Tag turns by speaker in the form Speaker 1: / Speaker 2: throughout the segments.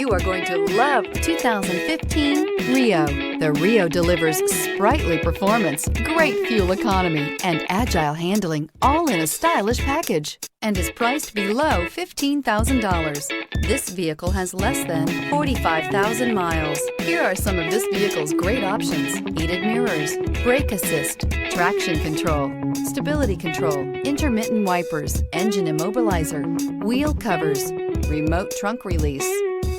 Speaker 1: You are going to love 2015 Rio. The Rio delivers sprightly performance, great fuel economy, and agile handling, all in a stylish package, and is priced below $15,000. This vehicle has less than 45,000 miles. Here are some of this vehicle's great options: heated mirrors, brake assist, traction control, stability control, intermittent wipers, engine immobilizer, wheel covers, remote trunk release,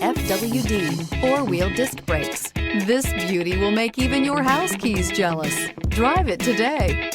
Speaker 1: FWD, four-wheel disc brakes. This beauty will make even your house keys jealous. Drive it today.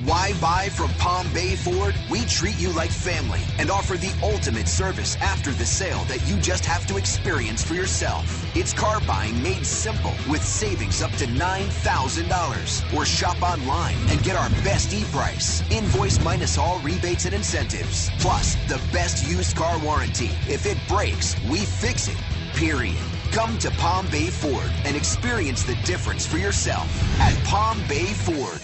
Speaker 2: Why buy from Palm Bay Ford? We treat you like family and offer the ultimate service after the sale that you just have to experience for yourself. It's car buying made simple with savings up to $9,000. Or shop online and get our best e-price. Invoice minus all rebates and incentives. Plus, the best used car warranty. If it breaks, we fix it. Period. Come to Palm Bay Ford and experience the difference for yourself at Palm Bay Ford.